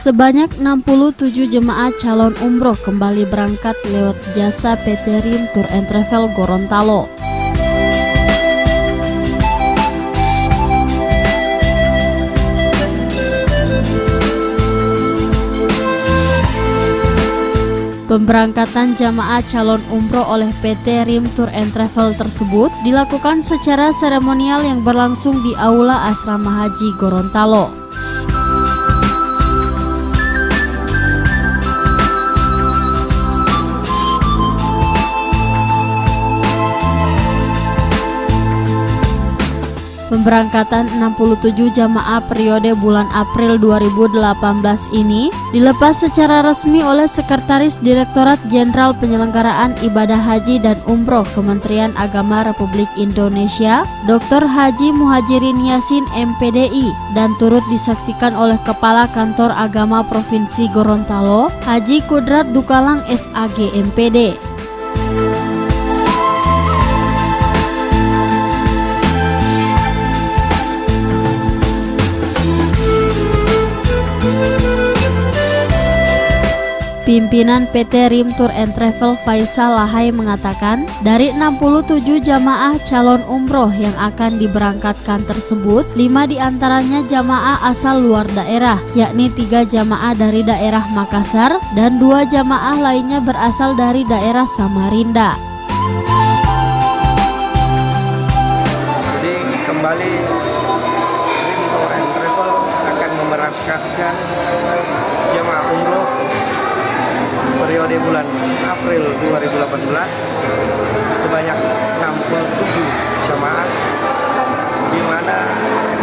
Sebanyak 67 jemaah calon umroh kembali berangkat lewat jasa PT Rim Tour and Travel Gorontalo. Pemberangkatan jamaah calon umroh oleh PT Rim Tour and Travel tersebut dilakukan secara seremonial yang berlangsung di Aula Asrama Haji Gorontalo. Pemberangkatan 67 jamaah periode bulan April 2018 ini dilepas secara resmi oleh Sekretaris Direktorat Jenderal Penyelenggaraan Ibadah Haji dan Umroh Kementerian Agama Republik Indonesia, Dr. Haji Muhajirin Yassin MPDI, dan turut disaksikan oleh Kepala Kantor Agama Provinsi Gorontalo, Haji Kudrat Dukalang SAG MPD. Pimpinan PT Rim Tour and Travel Faisal Lahai mengatakan, dari 67 jamaah calon umroh yang akan diberangkatkan tersebut, 5 diantaranya jamaah asal luar daerah, yakni 3 jamaah dari daerah Makassar dan 2 jamaah lainnya berasal dari daerah Samarinda. Jadi kembali Rim Tour and Travel akan memberangkatkan jamaah umroh periode bulan April 2018 sebanyak 67 jamaah, di mana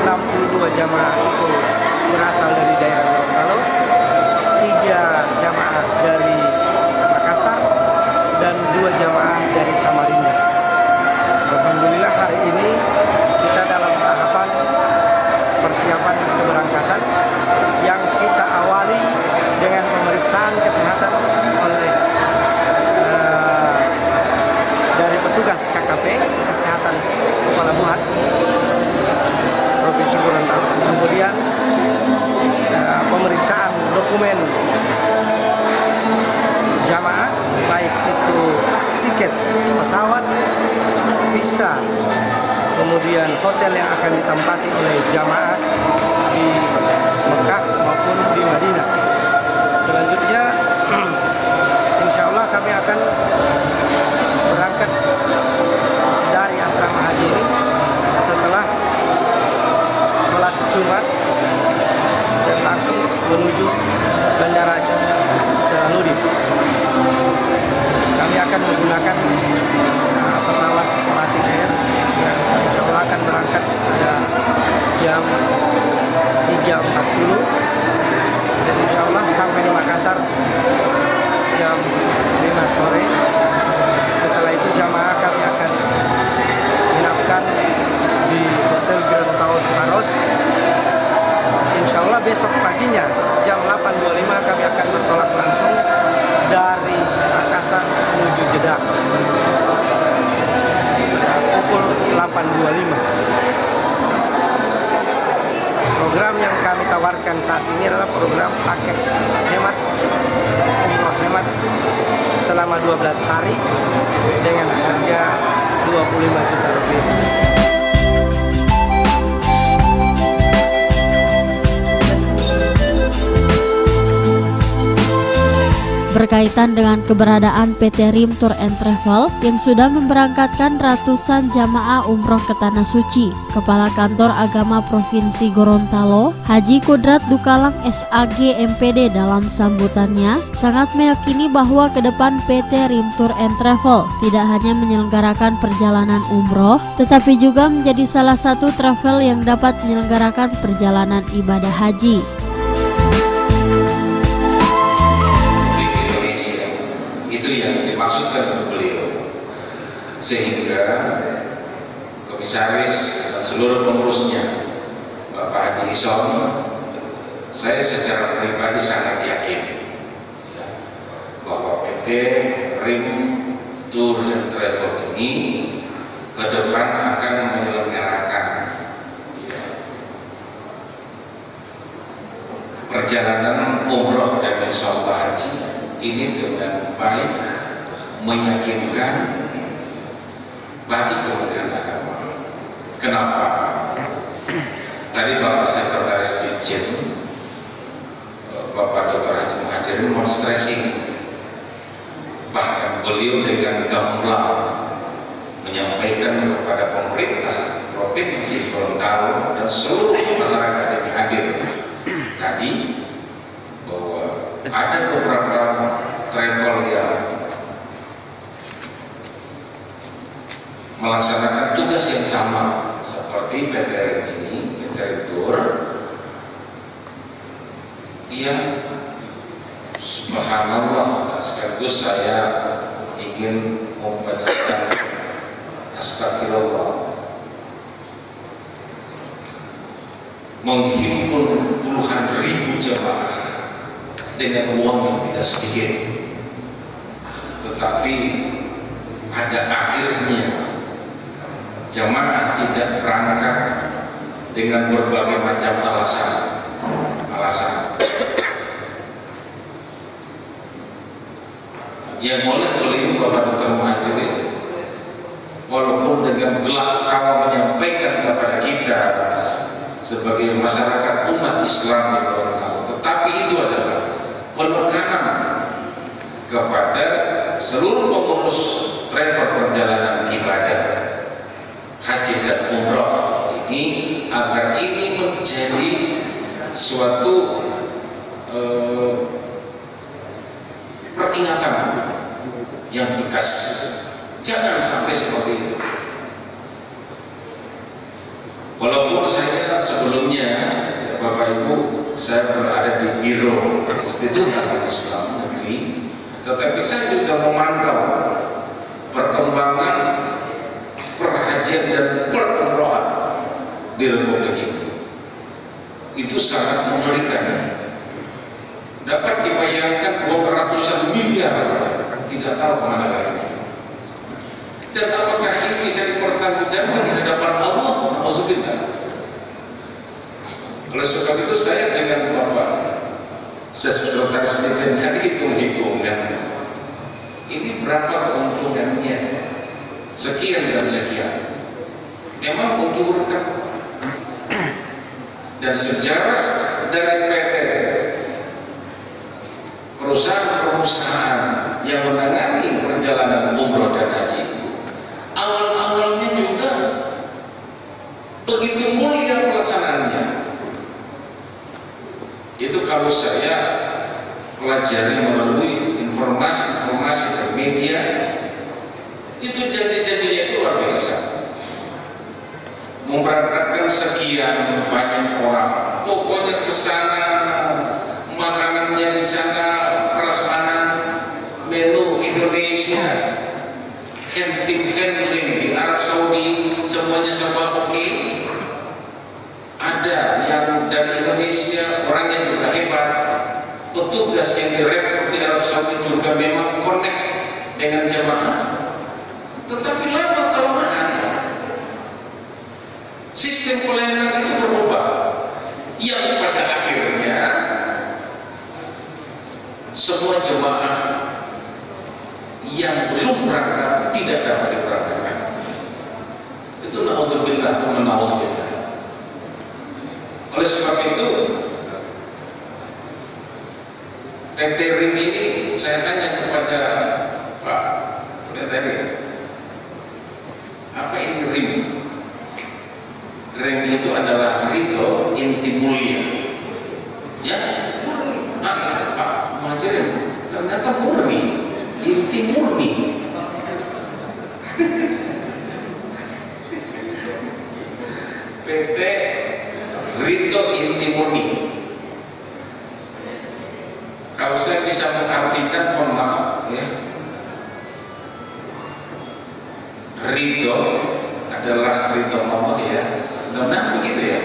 62 jamaah itu berasal dari daerah Gorontalo, 3 jamaah dari Makassar, dan 2 jamaah dari Samarinda. Alhamdulillah hari ini kita dalam tahapan persiapan keberangkatan yang kita awali dengan pemeriksaan kesehatan oleh dari petugas KKP Kesehatan Pelabuhan Provinsi Gorontalo. Kemudian pemeriksaan dokumen jamaah, baik itu tiket pesawat, visa, kemudian hotel yang akan ditempati oleh jamaah di Mekah maupun di Madinah. Selanjutnya insya Allah kami akan berangkat dari asrama haji ini setelah sholat Jumat dan langsung menuju Bandara Jalaluddin. Kami akan menggunakan pesawat Volatil Air yang insya Allah akan berangkat pada jam 3.40 dan insya Allah sampai di Makassar jam 5 sore. Setelah itu jamaah kami akan menginapkan di Hotel Grand Town Maros. Insya Allah besok paginya jam 8.25 kami akan bertolak langsung dari Makassar menuju Jeddah pukul 8.25. Program yang kami tawarkan saat ini adalah program paket hemat, umroh hemat selama 12 hari dengan harga 25 juta rupiah. Berkaitan dengan keberadaan PT Rim Tour and Travel yang sudah memberangkatkan ratusan jamaah umroh ke Tanah Suci, Kepala Kantor Agama Provinsi Gorontalo, Haji Kudrat Dukalang SAG MPD dalam sambutannya sangat meyakini bahwa ke depan PT Rim Tour and Travel tidak hanya menyelenggarakan perjalanan umroh, tetapi juga menjadi salah satu travel yang dapat menyelenggarakan perjalanan ibadah haji. Itu yang dimaksudkan oleh beliau, sehingga komisaris dan seluruh pengurusnya Bapak Haji Ison, saya secara pribadi sangat yakin bahwa PT Rim Tour and Travel ini ke depan akan menyelenggarakan perjalanan umroh dan insyaallah haji ini dengan baik, meyakinkan bagi Kementerian Agama. Kenapa? Tadi Bapak Sekretaris Dirjen Bapak Dr. Haji Muhajirin mau stressing, bahkan beliau dengan gamblang menyampaikan kepada pemerintah Provinsi Gorontalo dan seluruh masyarakat yang hadir tadi bahwa ada beberapa travel yang melaksanakan tugas yang sama seperti PT RIM ini, PT RIM Tour, yang subhanallah, dan sekaligus saya ingin membacakan astagfirullah, menghimpun puluhan ribu jemaah dengan uang yang tidak sedikit, tetapi pada akhirnya jemaah tidak berangkat dengan berbagai macam alasan. Yang oleh beliau Bapak Dr. Muhajirin, walaupun dengan gelak tawa menyampaikan kepada kita sebagai masyarakat umat Islam di Gorontalo, tetapi itu adalah penekanan kepada seluruh pengurus travel perjalanan ibadah haji dan umroh ini agar ini menjadi suatu peringatan yang tegas. Jangan sampai seperti itu. Walaupun saya sebelumnya, Bapak Ibu, saya berada di Biro Institut Agama Islam Negeri, tetapi saya juga memantau perkembangan perhajian dan perumrohan di Republik ini. Itu sangat mengerikan. Dapat dibayangkan bahwa ratusan miliar tidak tahu kemana larinya. Dan apakah ini bisa dipertanggungjawabkan di hadapan Allah? Nauzubillah. Oleh sebab itu saya dengan Bapak Sekretaris Dirjen tadi hitung-hitungan, ini berapa keuntungannya? Sekian dan sekian. Memang menggiurkan. Dan sejarah dari PT perusahaan yang menangani perjalanan umroh dan haji itu awal-awalnya juga begitu mulia pelaksanaannya. Itu kalau saya pelajari melalui informasi-informasi dari media, itu janji-janjinya itu luar biasa. Memberangkatkan sekian banyak orang, pokoknya ke sana, makanannya di sana, prasmanan, menu Indonesia, handling di Arab Saudi, semuanya serba oke. Ada yang dari Indonesia, orangnya juga hebat, petugas yang direkrut di Arab Saudi juga memang connect dengan jemaah, tetapi lama kelamaan sistem pelayanan itu berubah, yang pada akhirnya semua jemaah yang belum berangkat tidak dapat diberangkatkan. Itu na'udzubillah, thumma na'udzubillah. Oleh sebab itu PT RIM ini saya tanya kepada Pak udah tadi, apa ini RIM? RIM itu adalah Ridho Inti Mulia. Ya, Pak Muhajirin, ternyata murni, inti murni. PT Ridho Inti Murni. Kalau saya bisa mengartikan, mohon maaf ya, Ridho adalah ridho Allah ya, benar begitu ya.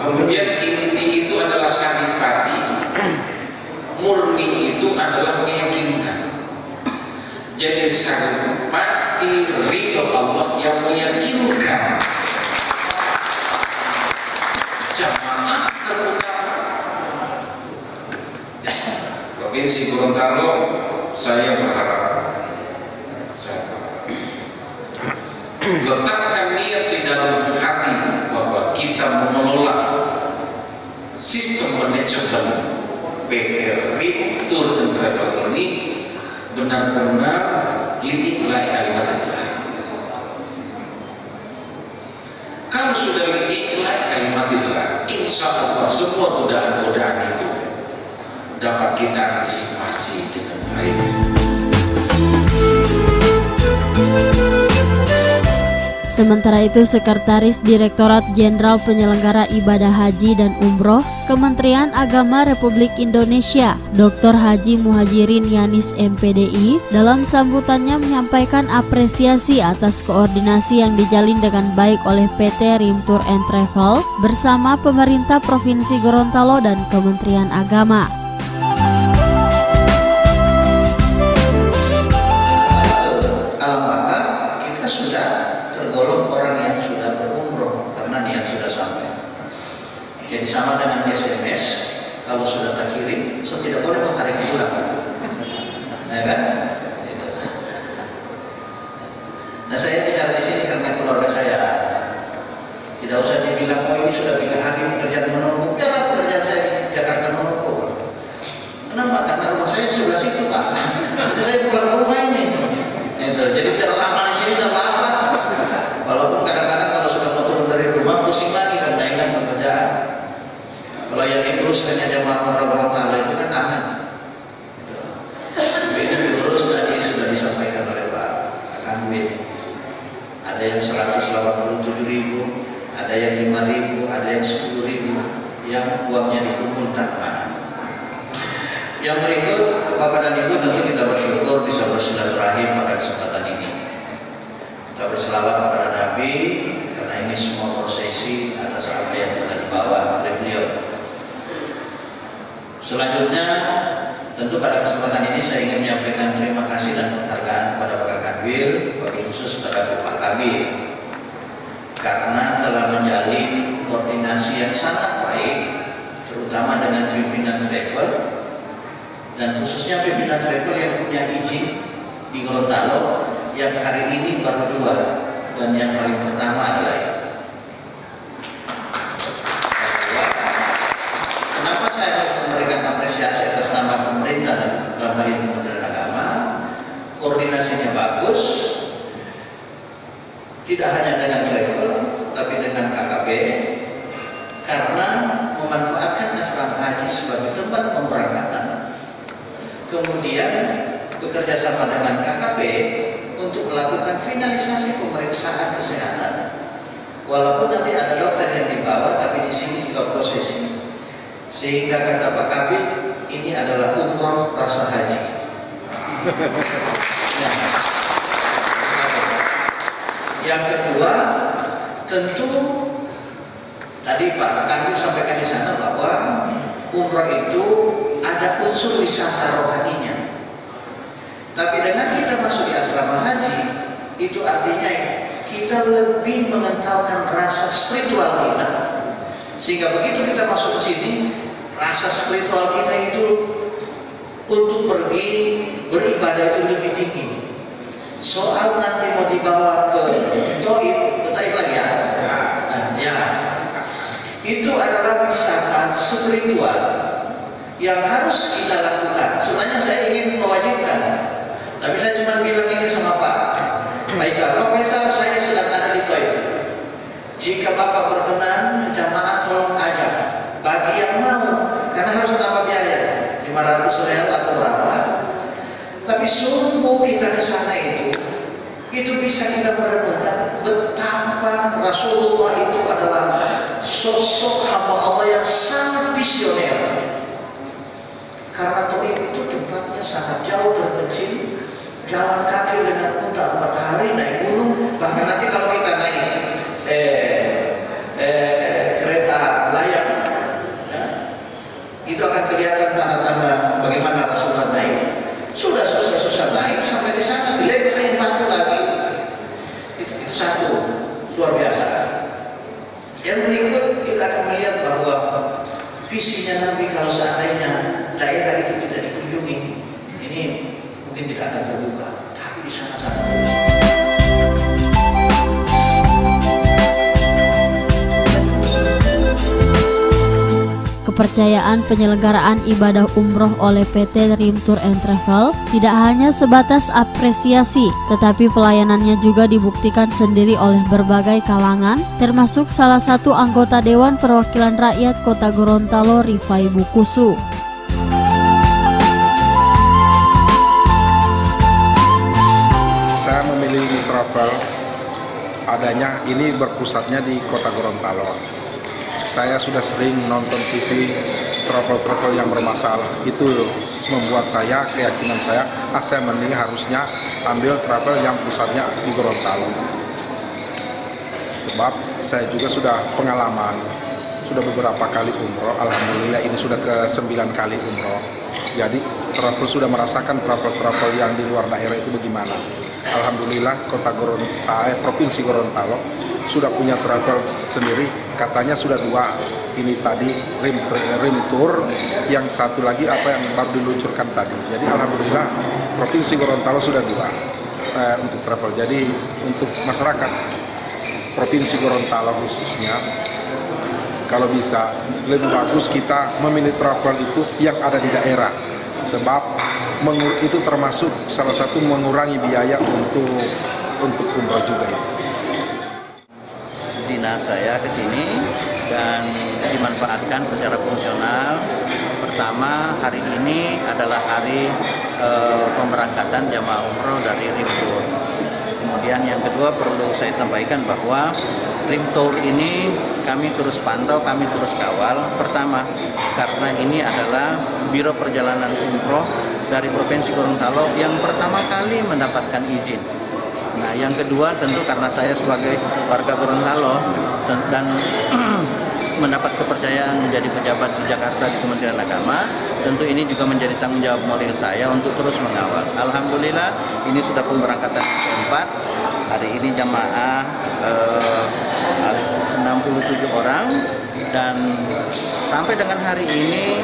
Kemudian inti itu adalah saripati, murni itu adalah meyakinkan. Jadi saripati ridho Allah yang meyakinkan jamaah terutama Provinsi Gorontalo, saya berharap letakkan niat di dalam hati bahwa kita mengelola sistem manajemen PT RIM Tour and Travel ini benar-benar liiklah kalimatillah. Kalau sudah liiklah kalimatillah, insya Allah semua godaan-godaan itu dapat kita antisipasi dengan baik. Sementara itu, Sekretaris Direktorat Jenderal Penyelenggara Ibadah Haji dan Umroh Kementerian Agama Republik Indonesia, Dr. Haji Muhajirin Yanis MPDI, dalam sambutannya menyampaikan apresiasi atas koordinasi yang dijalin dengan baik oleh PT RIM Tour and Travel bersama pemerintah Provinsi Gorontalo dan Kementerian Agama. Tergolong orang yang sudah berumroh karena niat sudah sampai. Jadi sama dengan SMS, kalau sudah terkirim, so tidak boleh mau tarik pulang, ya kan? Itu. Nah, saya bicara di sini karena keluarga saya. Tidak usah dibilang, oh ini sudah 3 hari pekerjaan menumpuk. Biarlah pekerjaan saya di Jakarta menumpuk. Kenapa? Karena rumah saya sebelah situ, Pak. Jadi saya pulang ke rumah ini. Itu. Jadi biar lama di sini tidak apa-apa. Walaupun kadang-kadang kalau sudah mau turun dari rumah pusing lagi karena ingat pekerjaan. Kalau yang diurus hanya jamaah umroh taala itu kan aman. Ini diurus tadi sudah disampaikan oleh Pak Kanwil. Ada yang 187.000, ada yang 5.000, ada yang 10.000 yang uangnya dikumpulkan mana. Yang berikut, Bapak dan Ibu, tentu kita bersyukur bisa bersilaturahim pada kesempatan ini. Kita berselawat kepada Nabi karena ini semua prosesi atas apa yang telah dibawa oleh beliau. Selanjutnya, tentu pada kesempatan ini saya ingin menyampaikan terima kasih dan penghargaan kepada Pak Kanwil, bagi khusus kepada Pak Kabir, karena telah menjalin koordinasi yang sangat baik, terutama dengan pimpinan travel dan khususnya pimpinan travel yang punya izin di Gorontalo, yang hari ini baru 2 dan yang paling pertama adalah ini. Kenapa saya harus memberikan apresiasi atas nama pemerintah dan dalam hal ini Kementerian Agama? Koordinasinya bagus, tidak hanya dengan travel tapi dengan KKP, karena memanfaatkan asrama haji sebagai tempat pemberangkatan, kemudian bekerja sama dengan KKP untuk melakukan finalisasi pemeriksaan kesehatan. Walaupun nanti ada dokter yang dibawa, tapi di sini juga prosesi. Sehingga kata Pak Kabir, ini adalah umroh rasa haji. Yang kedua, tentu tadi Pak Kabir sampaikan di sana bahwa umroh itu ada unsur wisata rohaninya. Tapi dengan kita masuk di asrama haji, itu artinya kita lebih mengentalkan rasa spiritual kita. Sehingga begitu kita masuk ke sini, rasa spiritual kita itu untuk pergi beribadah itu lebih tinggi. Soal nanti mau dibawa ke Taif lagi ya? Ya. Itu adalah wisata spiritual yang harus kita lakukan. Sebenarnya saya ingin mewajibkan, tapi saya cuma bilang ini sama Pak Faisal. Pak Faisal, saya sedang ada di Taif. Jika Bapak berkenan, jamaah tolong ajak. Bagi yang mau, karena harus tambah biaya 500 real atau berapa. Tapi sungguh kita ke sana itu bisa kita merenungkan betapa Rasulullah itu adalah sosok hamba Allah yang sangat visioner. Karena Taif itu tempatnya sangat jauh terpencil, jalan kaki dengan mudah 4 hari naik gunung. Bahkan nanti kalau kita naik kereta layang, ya, itu akan kelihatan tanda-tanda bagaimana Rasulullah naik. Sudah susah-susah naik sampai di sana dilemparin batu lagi. Itu satu luar biasa. Yang berikut kita akan melihat bahwa visinya Nabi kalau seandainya daerah itu tidak dikunjungi, ini mungkin tidak akan terbuka. Tapi di sana-sana kepercayaan penyelenggaraan ibadah umroh oleh PT Rim Tour and Travel tidak hanya sebatas apresiasi, tetapi pelayanannya juga dibuktikan sendiri oleh berbagai kalangan, termasuk salah satu anggota Dewan Perwakilan Rakyat Kota Gorontalo, Rifai Bukusu. Saya memilih travel adanya ini berpusatnya di Kota Gorontalo. Saya sudah sering nonton TV travel yang bermasalah. Itu membuat saya, keyakinan saya mending harusnya ambil travel yang pusatnya di Gorontalo. Sebab saya juga sudah pengalaman, sudah beberapa kali umroh. Alhamdulillah ini sudah ke-9 kali umroh. Jadi travel sudah merasakan travel yang di luar daerah itu bagaimana. Alhamdulillah Provinsi Gorontalo sudah punya travel sendiri, katanya sudah 2. Ini tadi Rim Tour, yang satu lagi yang baru diluncurkan tadi. Jadi alhamdulillah Provinsi Gorontalo sudah 2 untuk travel. Jadi untuk masyarakat Provinsi Gorontalo khususnya, kalau bisa lebih bagus kita memilih travel itu yang ada di daerah. Sebab itu termasuk salah satu mengurangi biaya untuk umroh juga itu. Dinas saya ke sini dan dimanfaatkan secara fungsional. Pertama, hari ini adalah hari pemberangkatan jamaah umroh dari Rim Tour. Kemudian yang kedua perlu saya sampaikan bahwa Rim Tour ini kami terus pantau, kami terus kawal. Pertama, karena ini adalah Biro Perjalanan Umroh dari Provinsi Gorontalo yang pertama kali mendapatkan izin. Nah, yang kedua tentu karena saya sebagai warga Gorontalo dan mendapat kepercayaan menjadi pejabat di Jakarta di Kementerian Agama, tentu ini juga menjadi tanggung jawab moral saya untuk terus mengawal. Alhamdulillah ini sudah pemberangkatan yang keempat. Hari ini jamaah 67 orang dan sampai dengan hari ini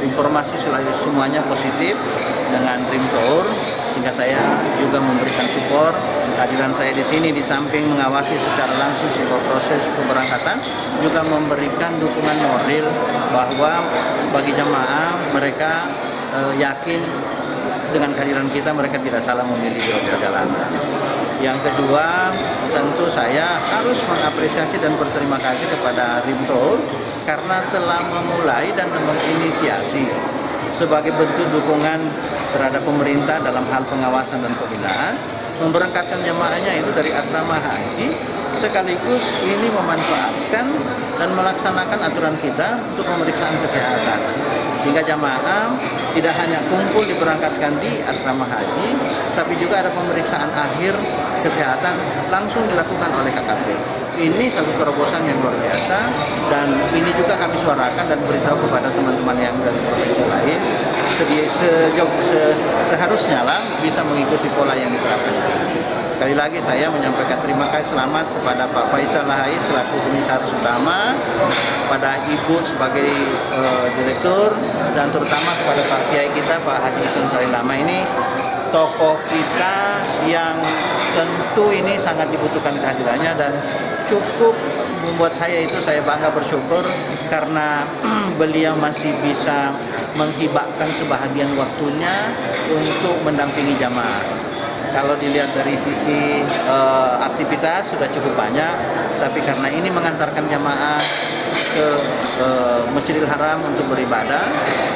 informasi semuanya positif dengan Rim Tour, sehingga saya juga memberikan support. Kehadiran saya di sini di samping mengawasi secara langsung seluruh proses pemberangkatan, juga memberikan dukungan moral bahwa bagi jamaah mereka yakin dengan kehadiran kita mereka tidak salah memilih biro perjalanan. Yang kedua, tentu saya harus mengapresiasi dan berterima kasih kepada Rim Tour karena telah memulai dan menginisiasi sebagai bentuk dukungan terhadap pemerintah dalam hal pengawasan dan pembinaan, memberangkatkan jamaahnya itu dari asrama haji, sekaligus ini memanfaatkan dan melaksanakan aturan kita untuk pemeriksaan kesehatan. Sehingga jamaah tidak hanya kumpul diberangkatkan di asrama haji, tapi juga ada pemeriksaan akhir kesehatan langsung dilakukan oleh KKP. Ini satu terobosan yang luar biasa, dan ini juga kami suarakan dan beritahu kepada teman-teman yang dari provinsi lain, seharusnya lah bisa mengikuti pola yang diterapkan. Sekali lagi saya menyampaikan terima kasih selamat kepada Pak Faisal Lahai selaku Komisaris Utama, kepada Ibu sebagai Direktur, dan terutama kepada Pak Kiai kita Pak Haji Isun Sarilama, ini tokoh kita yang tentu ini sangat dibutuhkan kehadirannya dan cukup membuat saya bangga bersyukur karena beliau masih bisa menghibahkan sebahagian waktunya untuk mendampingi jamaah. Kalau dilihat dari sisi aktivitas sudah cukup banyak, tapi karena ini mengantarkan jamaah ke Masjidil Haram untuk beribadah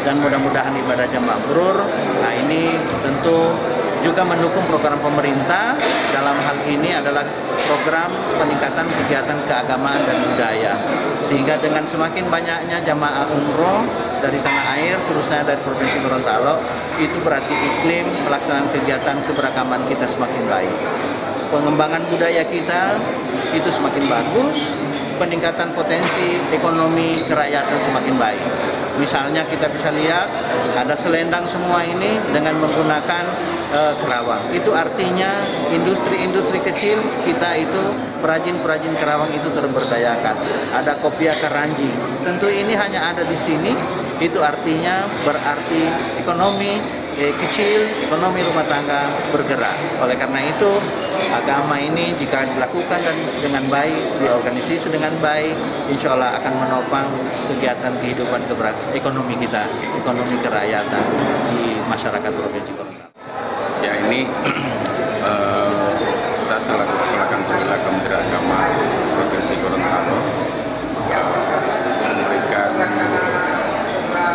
dan mudah-mudahan ibadah jamaah mabrur. Nah, ini tentu juga mendukung program pemerintah dalam hal ini adalah program peningkatan kegiatan keagamaan dan budaya, sehingga dengan semakin banyaknya jamaah umroh dari tanah air terusnya dari Provinsi Gorontalo, itu berarti iklim pelaksanaan kegiatan keberagaman kita semakin baik, pengembangan budaya kita itu semakin bagus, peningkatan potensi ekonomi kerakyatan semakin baik. Misalnya kita bisa lihat ada selendang semua ini dengan menggunakan kerawang. Itu artinya industri-industri kecil kita itu, perajin-perajin kerawang itu terberdayakan. Ada kopiah Karanji. Tentu ini hanya ada di sini itu artinya berarti ekonomi kecil, ekonomi rumah tangga bergerak. Oleh karena itu, agama ini jika dilakukan dengan baik, diorganisasi dengan baik, insya Allah akan menopang kegiatan kehidupan ekonomi kita, ekonomi kerakyatan di masyarakat Provinsi Gorontalo. Ya, ini saya selaku Kepala Kantor Wilayah Kementerian Agama Provinsi Gorontalo memberikan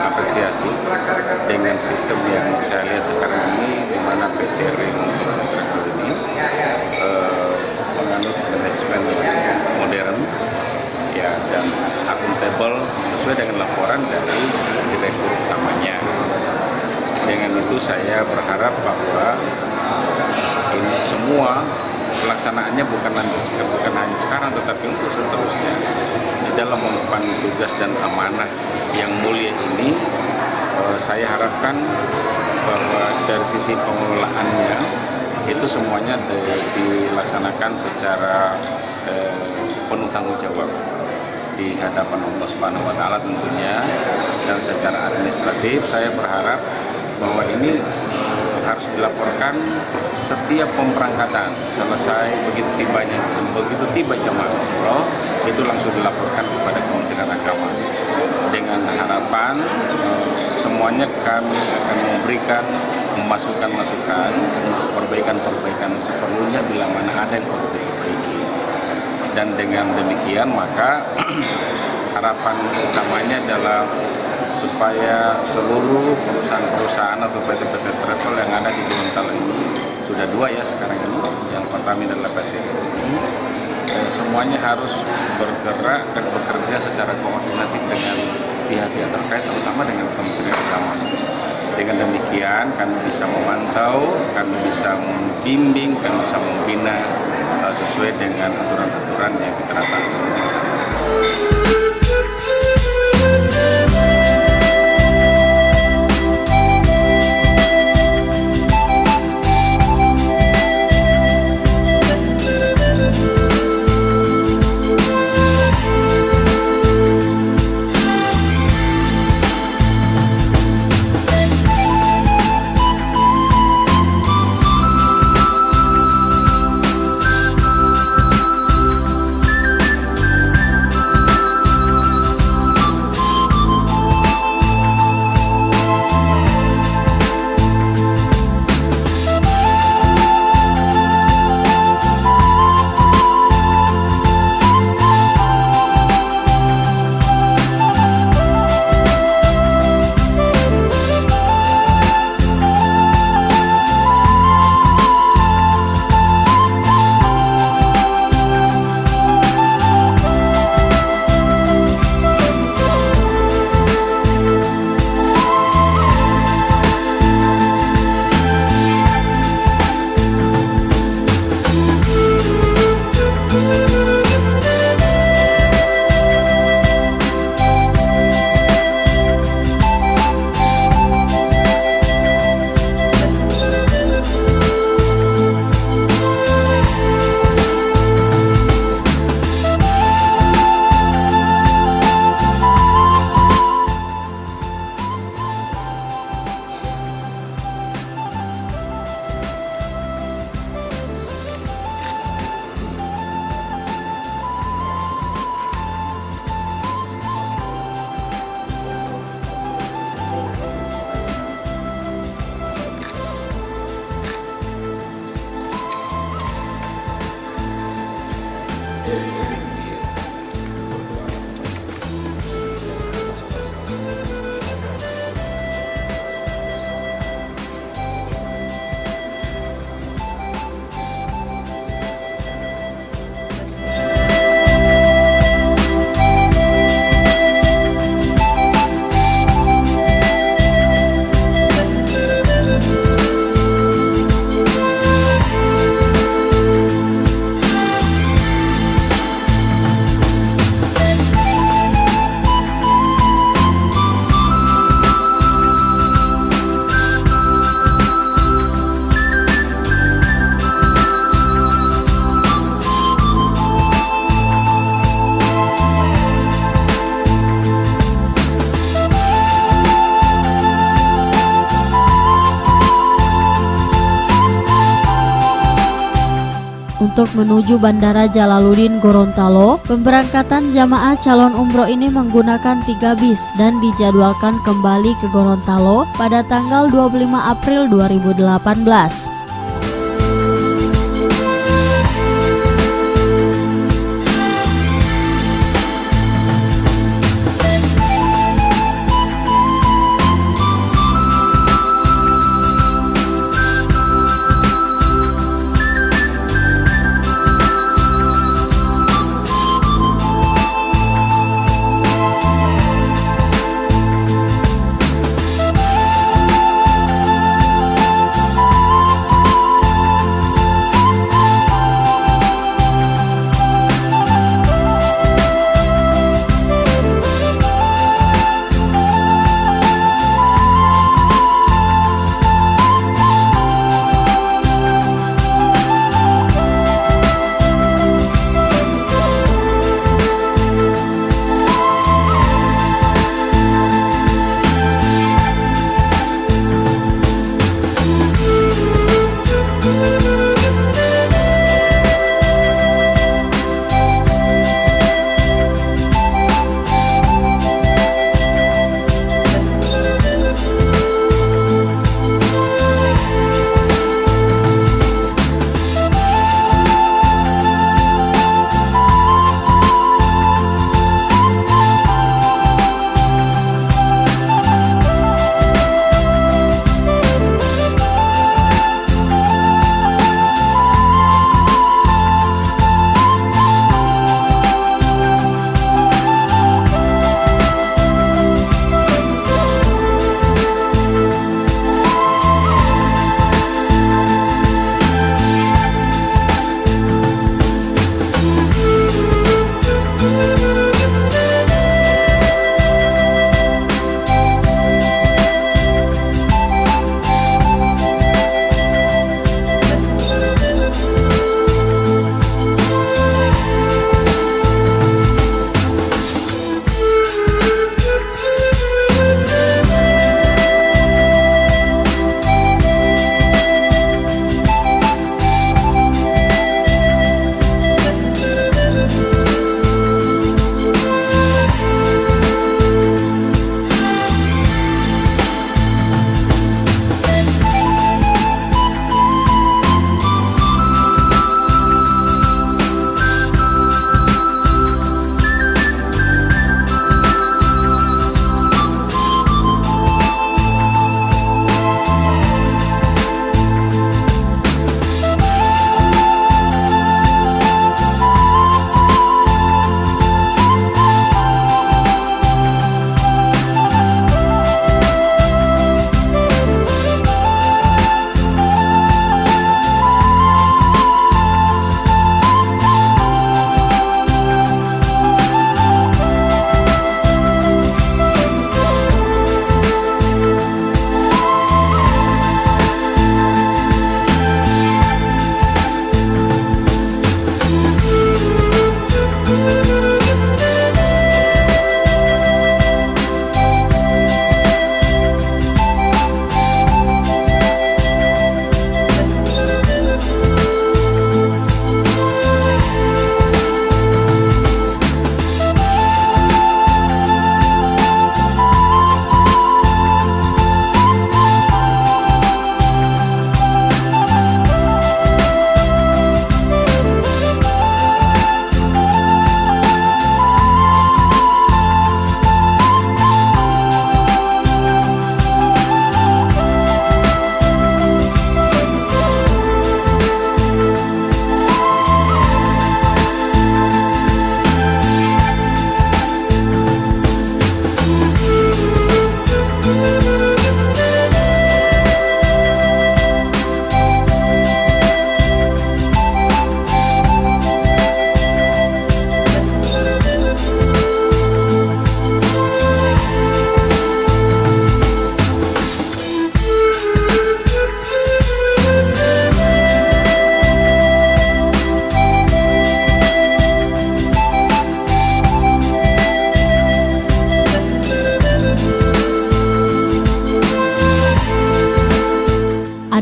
apresiasi dengan sistem yang saya lihat sekarang ini, di mana PT RIM ini menganut manajemen yang modern, ya, dan akuntabel sesuai dengan laporan dari direktur utamanya. Dengan itu saya berharap bahwa ini semua pelaksanaannya bukan hanya sekarang, tetapi untuk seterusnya di dalam mengemban tugas dan amanah yang mulia ini. Saya harapkan bahwa dari sisi pengelolaannya itu semuanya dilaksanakan secara penuh tanggung jawab di hadapan Allah Subhanahu wa Ta'ala tentunya, dan secara administratif saya berharap bahwa ini harus dilaporkan setiap pemberangkatan selesai, begitu tiba jamaah umroh itu langsung dilaporkan kepada Kementerian Agama, dengan harapan semuanya kami akan memberikan memasukkan masukan untuk perbaikan seperlunya bila mana ada yang perlu diperbaiki. Dan dengan demikian maka harapan utamanya adalah supaya seluruh perusahaan-perusahaan atau PT-PT travel yang ada di Gorontalo ini, sudah 2 ya sekarang ini, yang pertama adalah PT ini, semuanya harus bergerak dan bekerja secara koordinatif dengan pihak-pihak terkait, terutama dengan Kementerian Agama. Dengan demikian kami bisa memantau, kami bisa membimbing, kami bisa membina sesuai dengan aturan-aturan yang diterapkan. untuk menuju Bandara Jalaluddin Gorontalo, pemberangkatan jamaah calon umroh ini menggunakan 3 bis dan dijadwalkan kembali ke Gorontalo pada tanggal 25 April 2018.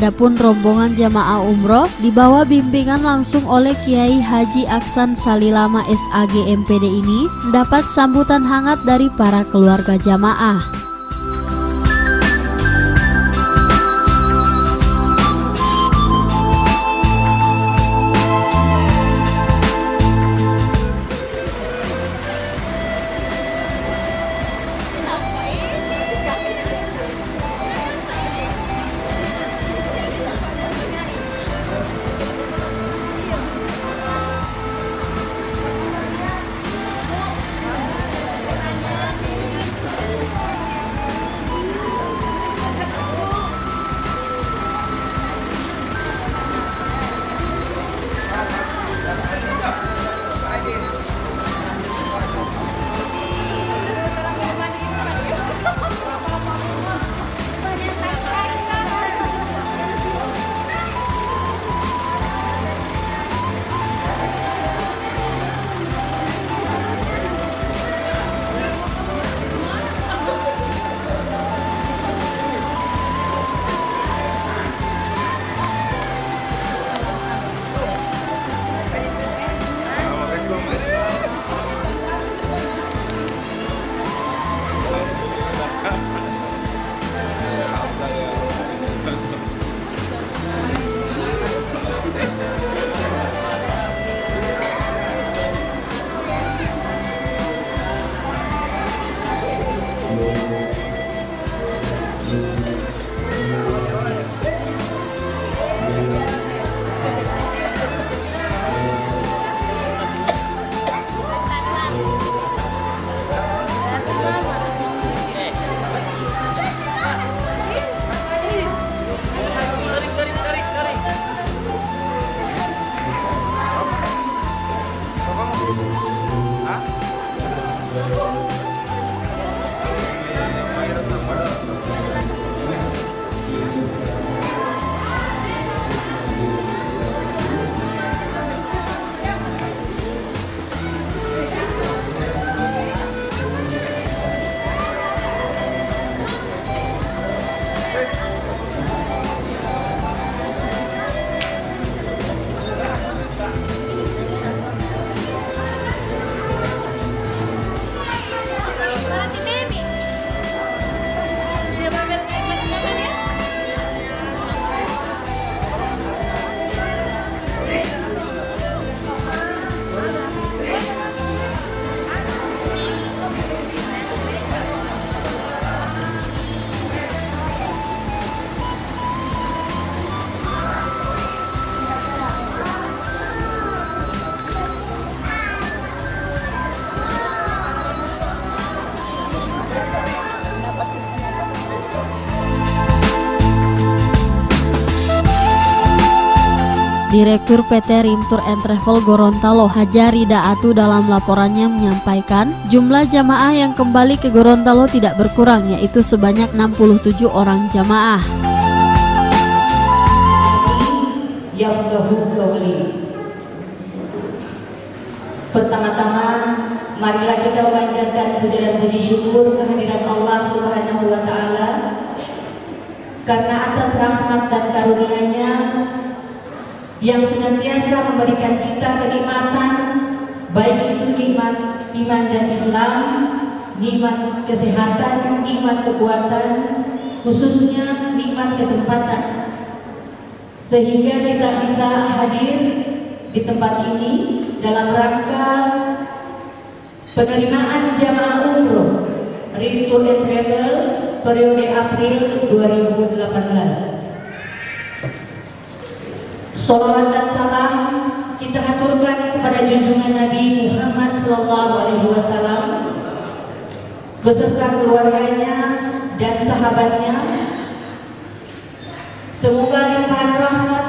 Adapun rombongan jamaah umroh dibawa bimbingan langsung oleh Kiai Haji Aksan Salilama SAG MPD ini mendapat sambutan hangat dari para keluarga jamaah. Direktur PT Rim Tour and Travel Gorontalo Hajarida Atu dalam laporannya menyampaikan jumlah jamaah yang kembali ke Gorontalo tidak berkurang, yaitu sebanyak 67 orang jamaah. Pertama-tama, marilah kita memanjatkan puja dan puji syukur kehadirat Allah Subhanahu wa Ta'ala, karena atas rahmat dan karunia-Nya yang senantiasa memberikan kita kenikmatan, baik itu nikmat iman dan Islam, nikmat kesehatan, nikmat kekuatan, khususnya nikmat kesempatan, sehingga kita bisa hadir di tempat ini dalam rangka penerimaan jamaah umroh Rim Tour and Travel periode April 2018. Salawat dan salam kita haturkan kepada junjungan Nabi Muhammad SAW beserta keluarganya dan sahabatnya. Semoga limpahan rahmat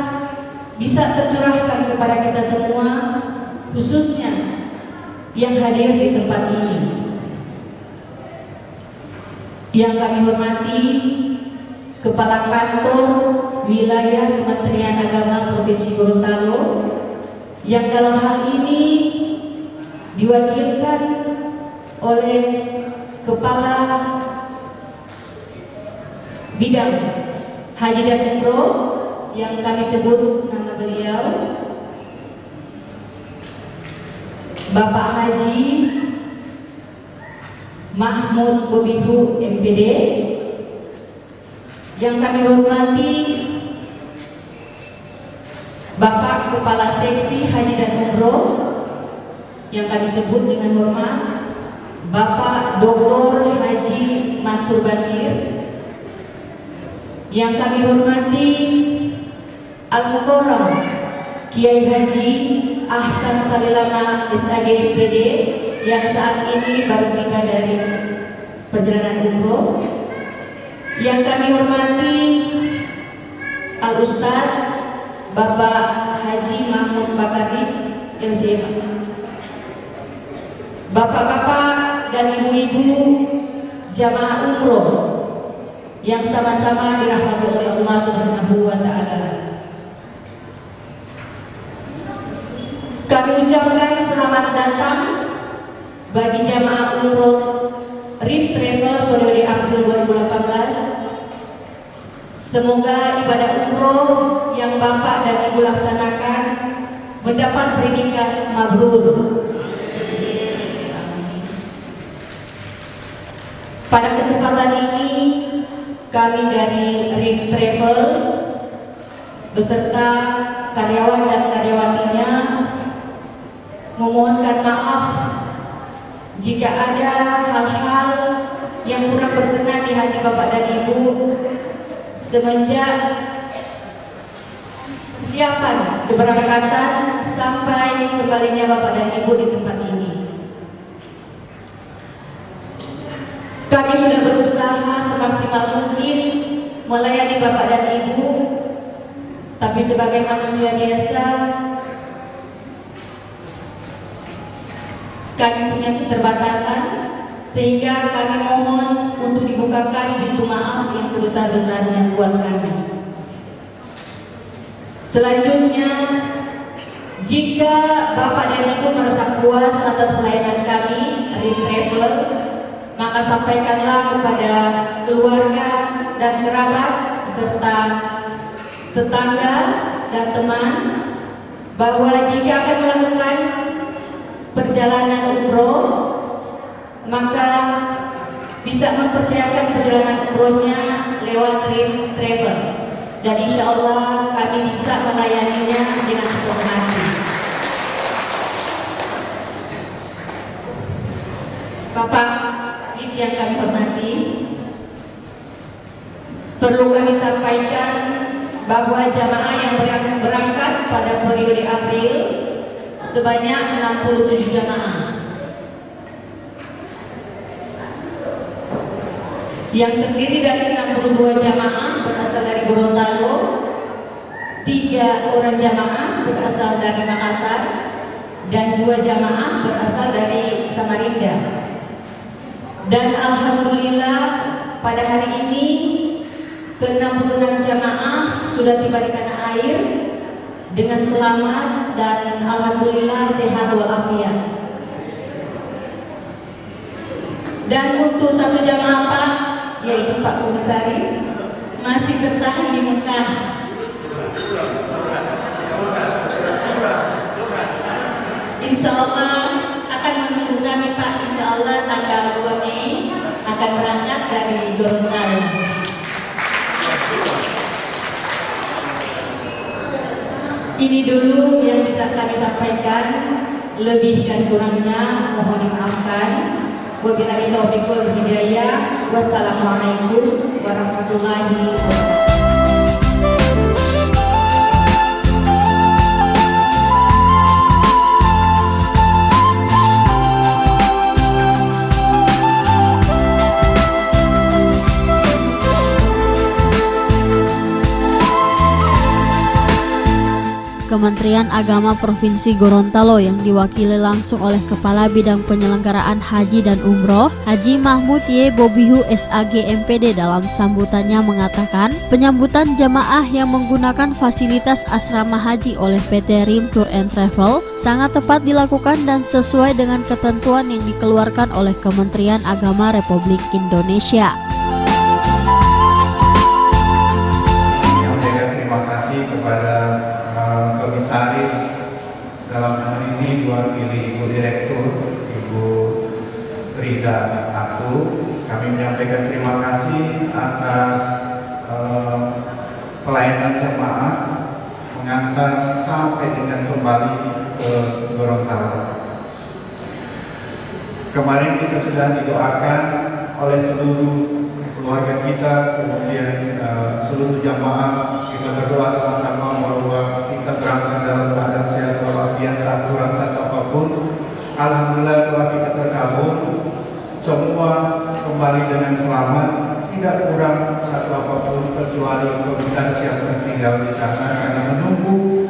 bisa tercurahkan kepada kita semua, khususnya yang hadir di tempat ini. Yang kami hormati Kepala Kantor Wilayah Kementerian Agama Provinsi Gorontalo, yang dalam hal ini diwakilkan oleh Kepala Bidang Haji dan Umroh yang kami sebut nama beliau, Bapak Haji Mahmud Bobihu MPD. Yang kami hormati Bapak Kepala Seksi Haji dan Umroh yang kami sebut dengan hormat Bapak Dr. Haji Mansur Basir. Yang kami hormati Al-Mukarram Kiai Haji Ahsan Salilama SAG MPD yang saat ini baru tiba dari perjalanan umroh. Yang kami hormati Al-Ustaz Bapak Haji Mahmud Bakari LCM, bapak-bapak dan ibu-ibu jamaah umroh yang sama-sama dirahmati oleh Allah Subhanahu wa Ta'ala. Kami ucapkan selamat datang bagi jamaah umroh RIM Travel periode April 2018. Semoga ibadah umroh yang Bapak dan Ibu laksanakan mendapat predikat mabrur. Pada kesempatan ini kami dari RIM Travel beserta karyawan dan karyawatinya memohonkan maaf jika ada hal-hal yang kurang berkenan di hati Bapak dan Ibu semenjak persiapan keberangkatan sampai kembalinya Bapak dan Ibu di tempat ini. Kami sudah berusaha semaksimal mungkin melayani Bapak dan Ibu, tapi sebagai manusia biasa kami punya keterbatasan, sehingga kami mohon untuk dibukakan pintu maaf yang sebesar-besarnya buat kami. Selanjutnya, jika Bapak dan Ibu merasa puas atas pelayanan kami RIM Travel, maka sampaikanlah kepada keluarga dan kerabat serta tetangga dan teman bahwa jika akan melakukan perjalanan umroh, maka bisa mempercayakan perjalanan umrohnya lewat RIM Travel, dan insya Allah kami bisa melayaninya dengan sepenuh hati. Bapak yang kami hormati, perlu kami sampaikan bahwa jamaah yang berangkat pada periode April sebanyak 67 jamaah. Yang terdiri dari 62 jamaah berasal dari Gorontalo, 3 orang jamaah berasal dari Makassar, dan 2 jamaah berasal dari Samarinda. Dan alhamdulillah pada hari ini ke-66 jamaah sudah tiba di tanah air dengan selamat dan alhamdulillah sehat walafiat. Dan untuk 1 jamaah Pak, yaitu Pak Komisaris, masih bertahan di Mekah. Insya Allah akan menunggu kami Pak. Insya Allah tanggal 2 Mei akan berangkat dari Gorontalo. Ini dulu yang bisa kami sampaikan, lebih dan kurangnya mohon dimaafkan. Wabillahi taufiq wal hidayah. Wassalamualaikum warahmatullahi wabarakatuh. Kementerian Agama Provinsi Gorontalo yang diwakili langsung oleh Kepala Bidang Penyelenggaraan Haji dan Umroh, Haji Mahmud Y. Bobihu SAG MPD dalam sambutannya mengatakan, penyambutan jamaah yang menggunakan fasilitas asrama haji oleh PT RIM Tour and Travel sangat tepat dilakukan dan sesuai dengan ketentuan yang dikeluarkan oleh Kementerian Agama Republik Indonesia. Terima kasih Direktur Ibu Rida Atu, kami menyampaikan terima kasih atas pelayanan jemaah mengantar sampai dengan kembali ke Gorontalo. Kemarin kita sudah didoakan oleh seluruh keluarga kita, kemudian seluruh jamaah, kita berdoa sama-sama bahwa kita berangkat dalam keadaan sehat walafiat, tak kurang satu apapun. Alhamdulillah doa kita terkabul, semua kembali dengan selamat, tidak kurang satu apapun kecuali komisaris yang tertinggal di sana karena menunggu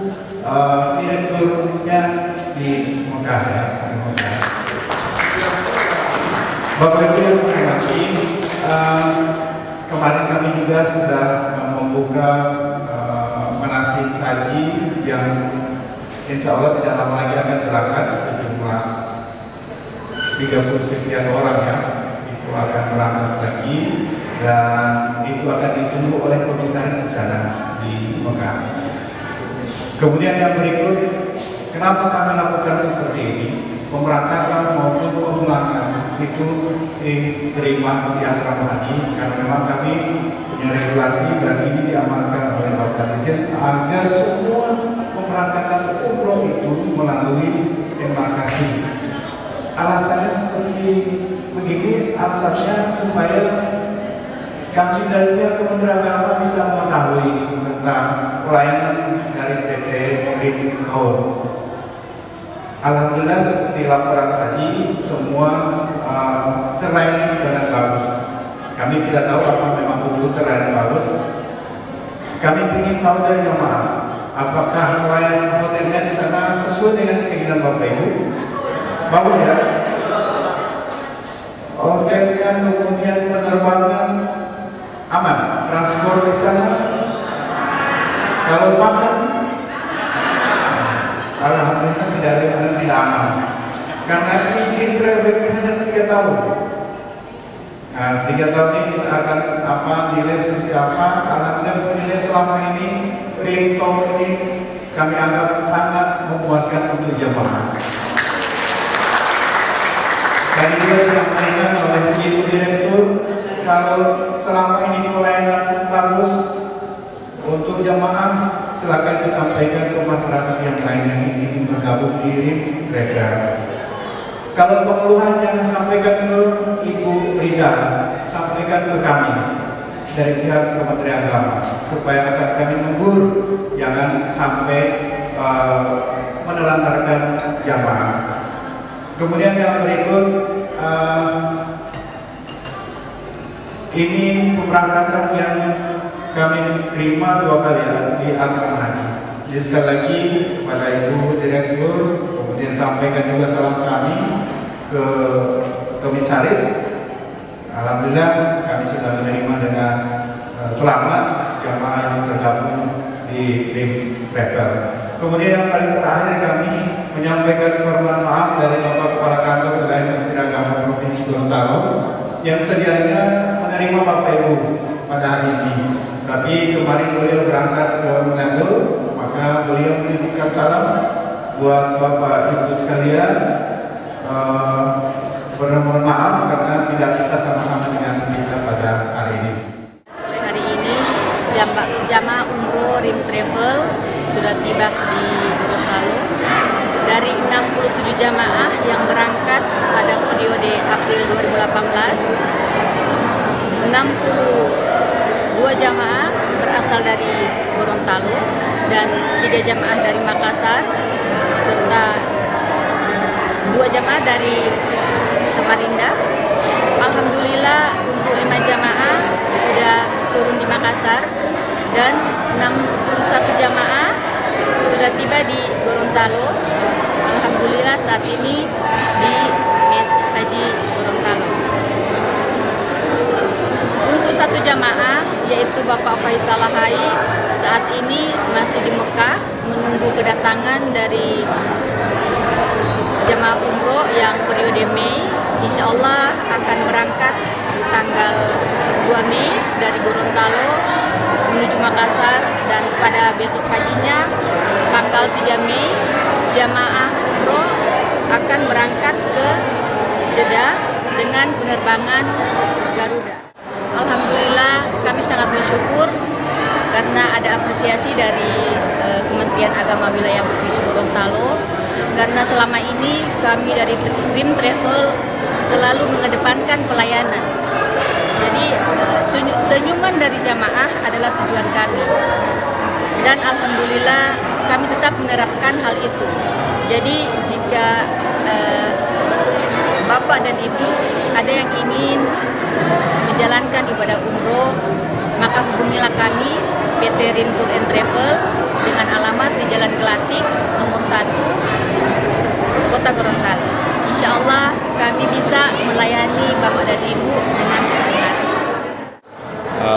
direkturnya di Mekah ya. Bapak Ibu yang hormati, kemarin kami juga sudah membuka manasik haji yang insya Allah tidak lama lagi akan berangkat sejumlah 30 sekian orang ya, itu akan berangkat lagi dan itu akan ditunggu oleh komisaris di sana di Mekah. Kemudian yang berikut, kenapa kami lakukan seperti ini? Pemberangkatan maupun pemulangan itu diterima di asrama haji karena memang kami punya regulasi dan ini diamalkan oleh Bapak Dirjen agar semua pemberangkatan umroh itu melalui embarkasi. Alasannya seperti begini, alasannya supaya kami dari pihak Kementerian Agama bisa mengetahui tentang pelayanan dari PT Rim Haur. Alhamdulillah seperti laporan tadi semua terlayani dengan bagus. Kami tidak tahu apa memang betul terlayani bagus. Kami ingin tahu dari jemaah apakah pelayanan hotelnya di sana sesuai dengan keinginan Bapak Ibu. Bagus ya. Hotelnya kemudian penerbangan aman, transport di sana. Kalau makan alhamdulillah tidak aman karena izin travel hanya 3 tahun. Nah, 3 tahun ini kita akan nilai seperti apa. Alhamdulillah nilai selama ini Rimto ini kami anggap sangat memuaskan untuk jemaah. Tadi juga disampaikan oleh Ibu Direktur kalau selama ini pelayanan bagus untuk jemaah, silakan disampaikan ke masyarakat yang lain yang ingin bergabung di Rim Travel. Kalau pengeluhan jangan sampaikan ke Ibu Rida, sampaikan ke kami dari pihak Kementerian Agama supaya akan kami menegur, jangan sampai menelantarkan jamaah. Kemudian yang berikut, ini pemberangkatan yang kami terima 2 kali ya di asrama haji. Jadi sekali lagi kepada Ibu Direktur, kemudian sampaikan juga salam kami ke komisaris. Alhamdulillah kami sudah menerima dengan selamat jamaah yang tergabung di Rim Travel. Kemudian yang paling terakhir kami menyampaikan permohonan maaf dari Bapak Kepala Kantor Wilayah Kementerian Agama Provinsi Gorontalo yang sedianya menerima Bapak Ibu pada hari ini. Tapi kemarin beliau berangkat ke Manado, maka beliau menitipkan salam buat Bapak Ibu sekalian. Mohon maaf karena tidak bisa sama-sama dengan kita pada hari ini. Sore hari ini jamaah umroh Rim Travel sudah tiba di Gorontalo. Dari 67 jamaah yang berangkat pada periode April 2018, 62 jamaah berasal dari Gorontalo dan 3 jamaah dari Makassar serta 2 jamaah dari Samarinda. Alhamdulillah untuk 5 jamaah sudah turun di Makassar dan 61 jamaah sudah tiba di Gorontalo. Alhamdulillah saat ini di Mes Haji Gorontalo. Untuk 1 jamaah yaitu Bapak Faisal Lahai saat ini masih di Mekah menunggu kedatangan dari jamaah umroh yang periode Mei. Insya Allah akan berangkat tanggal 2 Mei dari Gorontalo menuju Makassar dan pada besok paginya tanggal 3 Mei jamaah umroh akan berangkat ke Jeddah dengan penerbangan Garuda. Alhamdulillah kami sangat bersyukur karena ada apresiasi dari Kementerian Agama Wilayah Provinsi Gorontalo, karena selama ini kami dari Rim Travel selalu mengedepankan pelayanan. Jadi senyuman dari jamaah adalah tujuan kami, dan alhamdulillah kami tetap menerapkan hal itu. Jadi jika Bapak dan Ibu ada yang ingin menjalankan ibadah umroh, maka hubungilah kami PT Rim Tour and Travel dengan alamat di Jalan Gelatik nomor 1 Kota Gorontalo. Insya Allah kami bisa melayani Bapak dan Ibu dengan senang hati.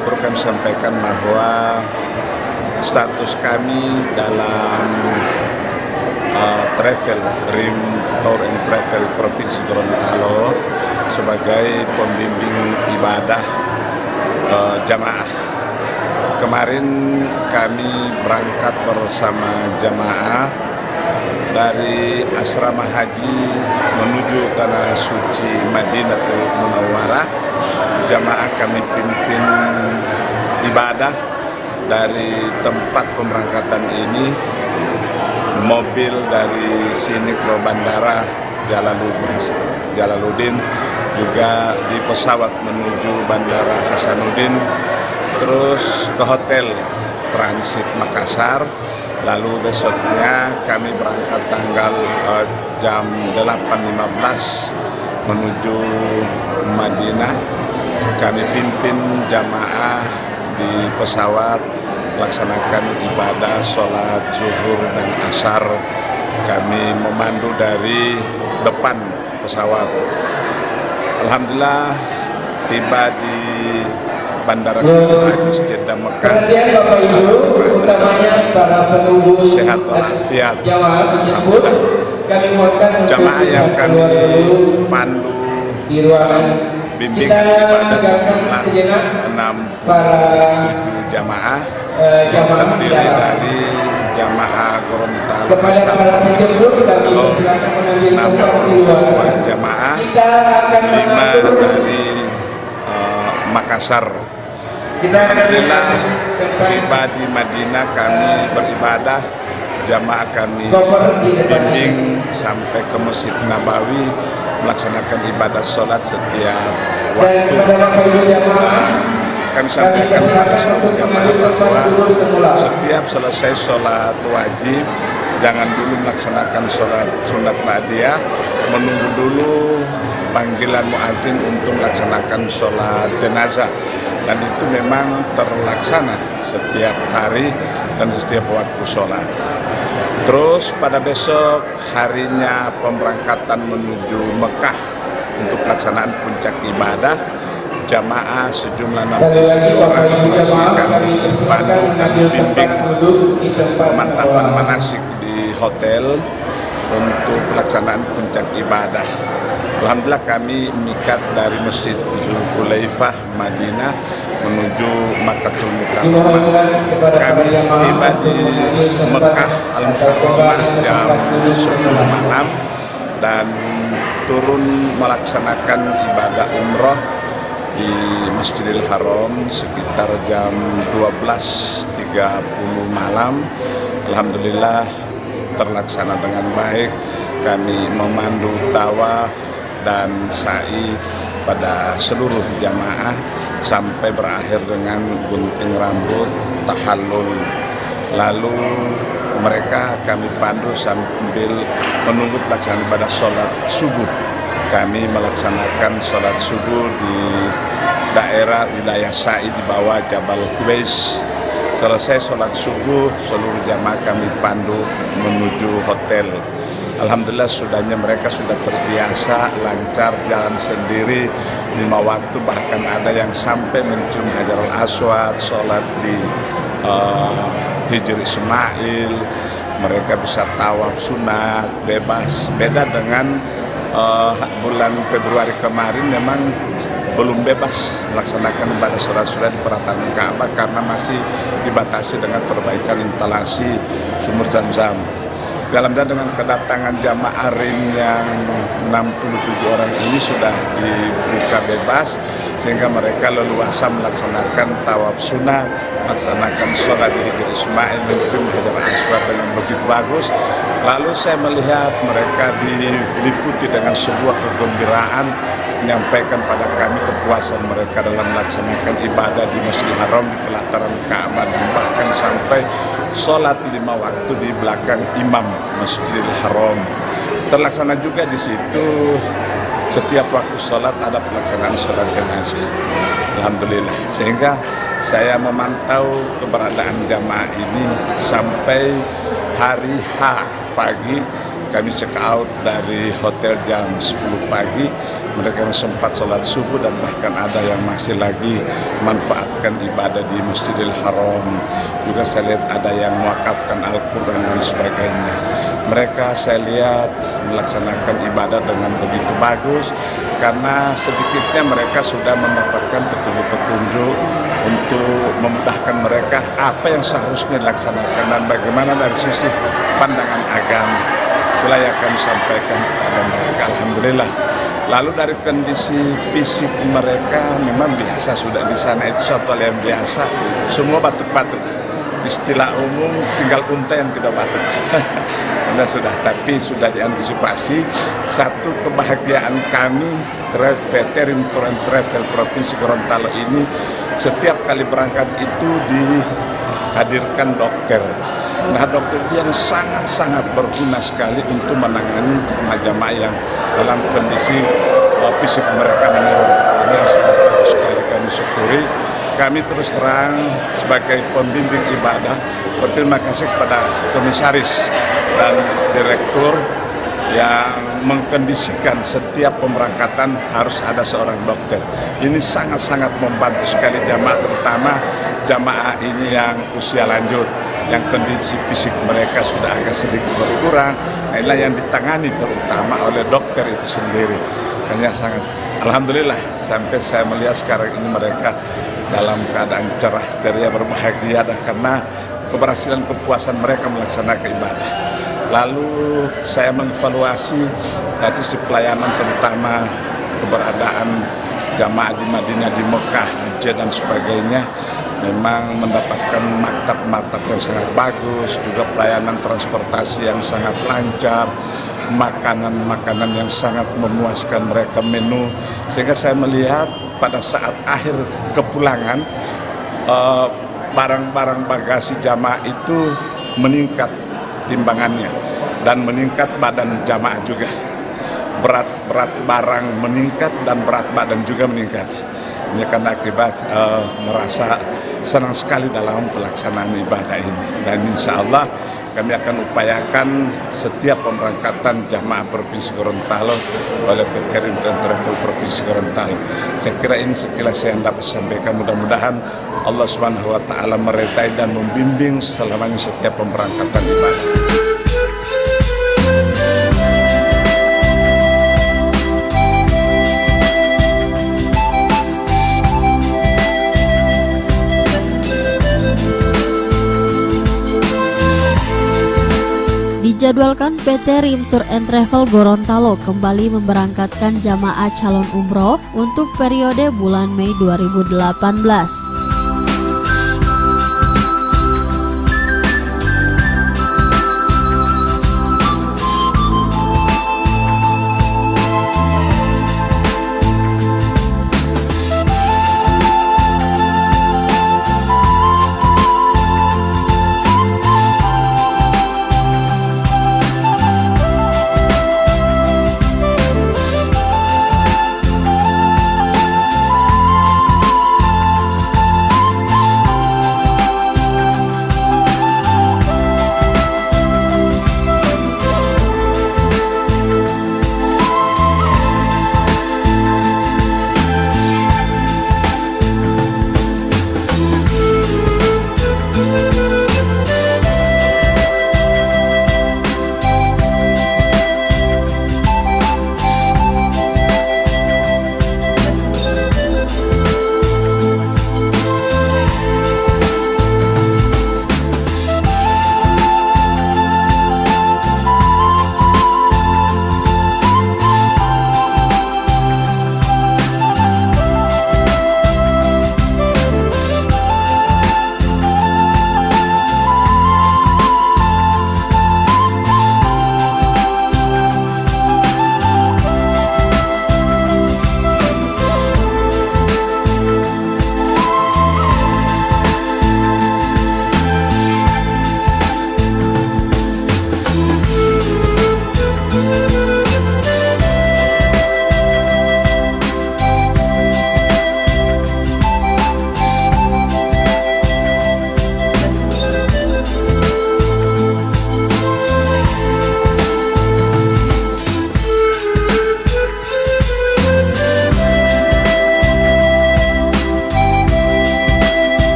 Perlu kami sampaikan bahwa status kami dalam travel Rim Tour and Travel Provinsi Gorontalo sebagai pembimbing ibadah jamaah. Kemarin kami berangkat bersama jamaah dari asrama haji menuju tanah suci Madinatul Munawwarah. Jamaah kami pimpin ibadah dari tempat pemberangkatan ini. Mobil dari sini ke bandara Jalaluddin, juga di pesawat menuju bandara Hasanuddin, terus ke hotel transit Makassar. Lalu besoknya kami berangkat tanggal jam 8.15 menuju Madinah. Kami pimpin jamaah di pesawat melaksanakan ibadah sholat zuhur dan asar. Kami memandu dari depan pesawat. Alhamdulillah tiba di Bandara Haji Jeddah Mekah. Bapak Ibu, utamanya para penunggu sehat walafiat. Alhamdulillah. Jamaah yang kami pandu di ruangan bimbingan ibadah sejumlah 67 jamaah yang terdiri dari jamaah Gorontalo, Gorontalo 62 jamaah, 5 dari Makassar. Alhamdulillah tiba di Madinah kami beribadah, jamaah kami bimbing sampai ke Masjid Nabawi melaksanakan ibadah sholat setiap waktu. Kami sampaikan kepada seluruh jamaah bahwa setiap selesai sholat wajib jangan dulu melaksanakan sholat sunat ba'diyah, menunggu dulu panggilan muazin untuk melaksanakan sholat jenazah, dan itu memang terlaksana setiap hari dan setiap waktu sholat. Terus pada besok harinya pemberangkatan menuju Mekah untuk pelaksanaan puncak ibadah, jamaah sejumlah 67 orang masih kami pandu, kami bimbing pemantapan manasik di hotel untuk pelaksanaan puncak ibadah. Alhamdulillah kami mikat dari Masjid Zulhulaifah Madinah menuju Makkatul Mukarramah. Kami tiba di Mekah Al-Mukarramah jam 10 malam dan turun melaksanakan ibadah umroh di Masjidil Haram sekitar jam 12.30 malam. Alhamdulillah terlaksana dengan baik. Kami memandu tawaf dan sa'i pada seluruh jamaah sampai berakhir dengan gunting rambut tahallul. Lalu mereka kami pandu sambil menunggu pelaksanaan ibadah sholat subuh. Kami melaksanakan sholat subuh di daerah wilayah sa'i di bawah Jabal Kubais. Selesai sholat subuh, seluruh jamaah kami pandu menuju hotel. Alhamdulillah sudahnya mereka sudah terbiasa lancar jalan sendiri 5 waktu, bahkan ada yang sampai mencium Hajarul Aswad, sholat di Hijri Ismail. Mereka bisa tawaf sunat bebas. Beda dengan bulan Februari kemarin memang belum bebas melaksanakan ibadah sholat-sholat di perataran Ka'bah karena masih dibatasi dengan perbaikan instalasi sumur Zam-Zam. Alhamdulillah dengan kedatangan jamaah RIM yang 67 orang ini sudah dibuka bebas sehingga mereka leluasa melaksanakan tawaf sunnah, melaksanakan sholat di Hijr Ismail mimpi Hajar Aswad dengan begitu bagus. Lalu saya melihat mereka diliputi dengan sebuah kegembiraan, menyampaikan pada kami kepuasan mereka dalam melaksanakan ibadah di Masjidil Haram, di pelataran Ka'bah, dan bahkan sampai sholat 5 waktu di belakang imam Masjidil Haram. Terlaksana juga di situ setiap waktu sholat ada pelaksanaan sholat jenazah. Alhamdulillah. Sehingga saya memantau keberadaan jamaah ini sampai hari H pagi. Kami check out dari hotel jam 10 pagi. Mereka yang sempat sholat subuh dan bahkan ada yang masih lagi manfaatkan ibadah di Masjidil Haram. Juga saya lihat ada yang mewakafkan Al-Quran dan sebagainya. Mereka saya lihat melaksanakan ibadah dengan begitu bagus karena sedikitnya mereka sudah mendapatkan petunjuk-petunjuk untuk memudahkan mereka apa yang seharusnya dilaksanakan dan bagaimana dari sisi pandangan agama. Itulah yang kami sampaikan kepada mereka. Alhamdulillah. Lalu dari kondisi fisik mereka memang biasa sudah di sana, itu suatu hal yang biasa. Semua batuk-batuk. Istilah umum tinggal unta yang tidak batuk. Sudah, tapi sudah diantisipasi. Satu kebahagiaan kami PT RIM Tour and Travel Provinsi Gorontalo ini setiap kali berangkat itu dihadirkan dokter. Nah, dokter yang sangat-sangat berguna sekali untuk menangani jamaah-jamaah yang dalam kondisi fisik mereka menurun. Ini yang sangat bagus sekali kami syukuri. Kami terus terang sebagai pembimbing ibadah berterima kasih kepada komisaris dan direktur yang mengkondisikan setiap pemberangkatan harus ada seorang dokter. Ini sangat-sangat membantu sekali jamaah, terutama jamaah ini yang usia lanjut, yang kondisi fisik mereka sudah agak sedikit berkurang. Nah, inilah yang ditangani terutama oleh dokter itu sendiri. Hanya sangat alhamdulillah sampai saya melihat sekarang ini mereka dalam keadaan cerah, ceria, berbahagia karena keberhasilan kepuasan mereka melaksanakan ibadah. Lalu saya mengevaluasi dari sisi pelayanan terutama keberadaan jamaah di Madinah, di Mekah, di Jeddah dan sebagainya. Memang mendapatkan maktab-maktab yang sangat bagus, juga pelayanan transportasi yang sangat lancar, makanan-makanan yang sangat memuaskan mereka, menu. Sehingga saya melihat pada saat akhir kepulangan, barang-barang bagasi jamaah itu meningkat timbangannya dan meningkat badan jamaah juga. Berat barang meningkat dan berat badan juga meningkat. Ini karena akibat merasa senang sekali dalam pelaksanaan ibadah ini. Dan insya Allah kami akan upayakan setiap pemberangkatan jamaah Provinsi Gorontalo oleh PT RIM Tour and Travel Provinsi Gorontalo. Saya kira ini sekilas yang dapat sampaikan. Mudah-mudahan Allah Subhanahu wa Ta'ala meredai dan membimbing selamanya setiap pemberangkatan ibadah. Dijadwalkan PT RIM Tour and Travel Gorontalo kembali memberangkatkan jamaah calon umroh untuk periode bulan Mei 2018.